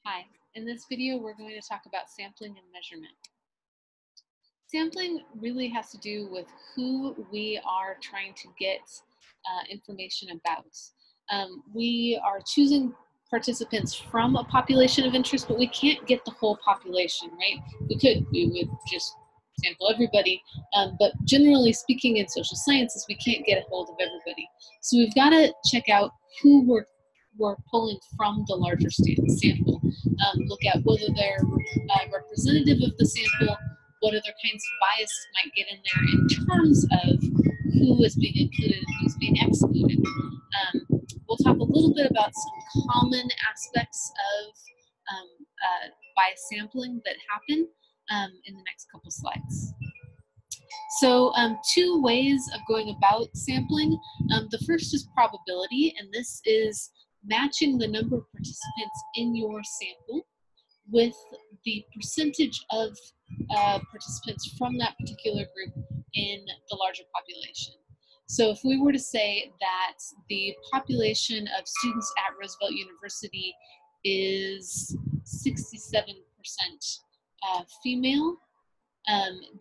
Hi, in this video we're going to talk about sampling and measurement. Sampling really has to do with who we are trying to get information about. We are choosing participants from a population of interest, but we can't get the whole population, right? We would just sample everybody, but generally speaking in social sciences, we can't get a hold of everybody. So we've got to check out who we're pulling from the larger sample. Look at whether they're representative of the sample, what other kinds of bias might get in there in terms of who is being included and who's being excluded. We'll talk a little bit about some common aspects of bias sampling that happen in the next couple slides. So two ways of going about sampling. The first is probability, and this is matching the number of participants in your sample with the percentage of participants from that particular group in the larger population. So if we were to say that the population of students at Roosevelt University is 67% female,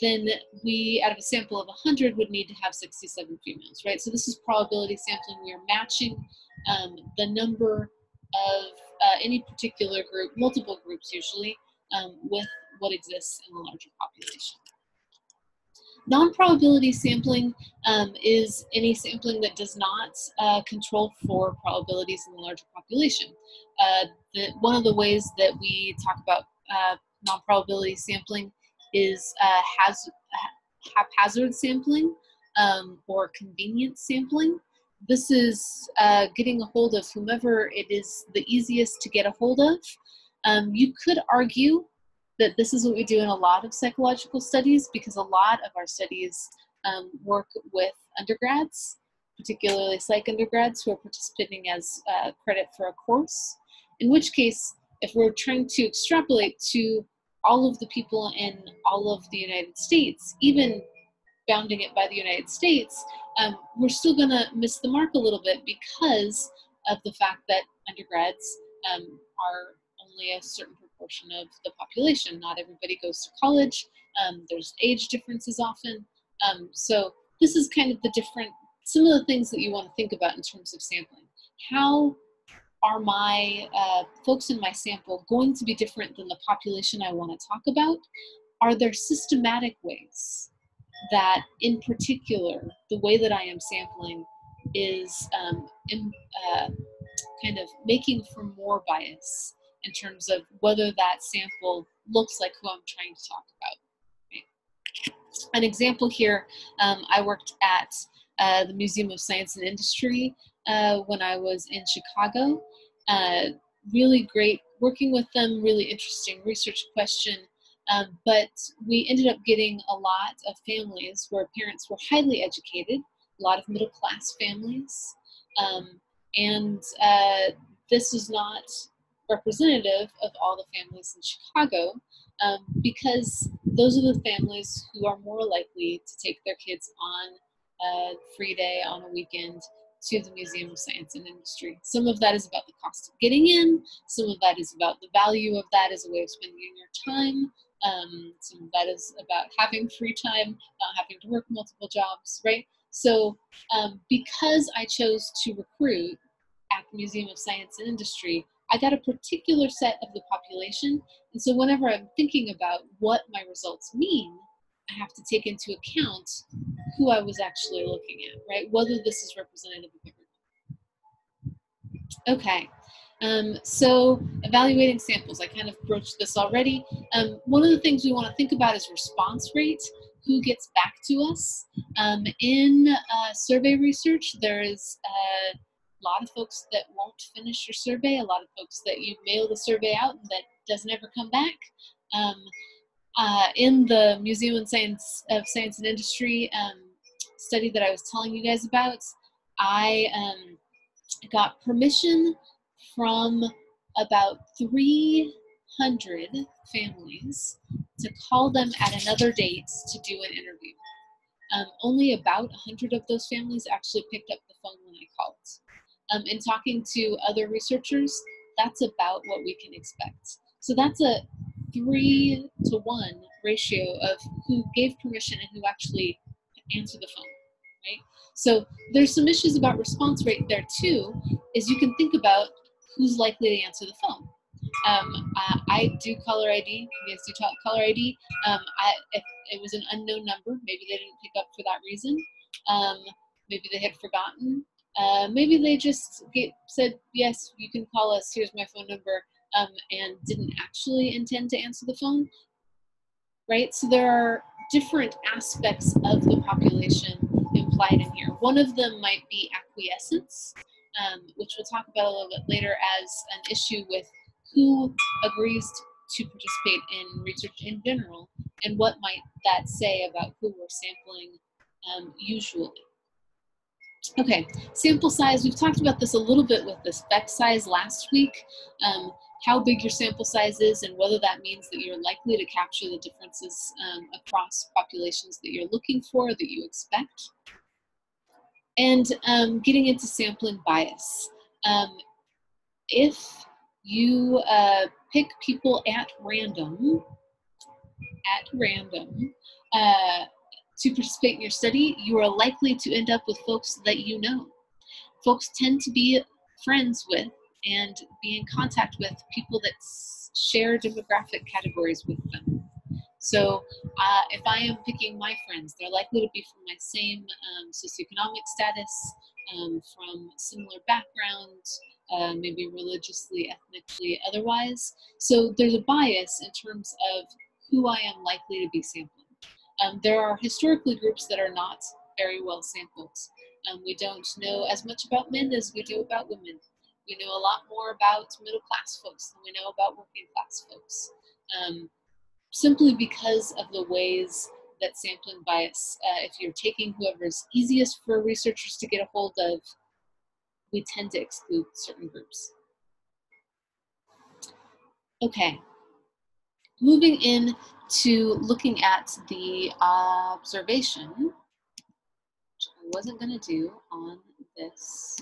then we, out of a sample of 100, would need to have 67 females, right? So this is probability sampling. We are matching the number of any particular group, multiple groups usually, with what exists in the larger population. Non-probability sampling is any sampling that does not control for probabilities in the larger population. One of the ways that we talk about non-probability sampling is haphazard sampling or convenience sampling. This is getting a hold of whomever it is the easiest to get a hold of. You could argue that this is what we do in a lot of psychological studies, because a lot of our studies work with undergrads, particularly psych undergrads who are participating as credit for a course, in which case, if we're trying to extrapolate to all of the people in all of the United States, even bounding it by the United States, we're still going to miss the mark a little bit because of the fact that undergrads are only a certain proportion of the population. Not everybody goes to college. There's age differences often. So this is kind of some of the things that you want to think about in terms of sampling. How are my folks in my sample going to be different than the population I want to talk about? Are there systematic ways that, in particular, the way that I am sampling is kind of making for more bias in terms of whether that sample looks like who I'm trying to talk about? Right? An example here, I worked at the Museum of Science and Industry when I was in Chicago. Really great working with them, really interesting research question. But we ended up getting a lot of families where parents were highly educated, a lot of middle class families. And this is not representative of all the families in Chicago, because those are the families who are more likely to take their kids on a free day on a weekend to the Museum of Science and Industry. Some of that is about the cost of getting in. Some of that is about the value of that as a way of spending your time. Some of that is about having free time, not having to work multiple jobs, right? So because I chose to recruit at the Museum of Science and Industry, I got a particular set of the population. And so whenever I'm thinking about what my results mean, I have to take into account who I was actually looking at, right? Whether this is representative of everyone. Okay, so evaluating samples. I kind of broached this already. One of the things we want to think about is response rate. Who gets back to us? In survey research, there is a lot of folks that won't finish your survey, a lot of folks that you mail the survey out and that doesn't ever come back. In the Museum of Science and Industry study that I was telling you guys about, I got permission from about 300 families to call them at another date to do an interview. Only about 100 of those families actually picked up the phone when I called. In talking to other researchers, that's about what we can expect. So that's a 3-to-1 ratio of who gave permission and who actually answered the phone, right? So there's some issues about response rate there too, is you can think about who's likely to answer the phone. I do caller ID. You guys do caller ID. If it was an unknown number, maybe they didn't pick up for that reason. Maybe they had forgotten. Maybe they just said, yes, you can call us, here's my phone number, and didn't actually intend to answer the phone, right? So there are different aspects of the population implied in here. One of them might be acquiescence, which we'll talk about a little bit later as an issue with who agrees to participate in research in general, and what might that say about who we're sampling usually. Okay, sample size, we've talked about this a little bit with the spec size last week, how big your sample size is and whether that means that you're likely to capture the differences across populations that you're looking for, that you expect. And getting into sampling bias. If you pick people at random, to participate in your study, you are likely to end up with folks that you know. Folks tend to be friends with and be in contact with people that share demographic categories with them. So if I am picking my friends, they're likely to be from my same socioeconomic status, from similar backgrounds, maybe religiously, ethnically, otherwise. So there's a bias in terms of who I am likely to be sampling. There are historically groups that are not very well sampled. We don't know as much about men as we do about women. We know a lot more about middle class folks than we know about working class folks. Simply because of the ways that sampling bias, if you're taking whoever's easiest for researchers to get a hold of, we tend to exclude certain groups. Okay, moving in to looking at the observation, which I wasn't going to do on this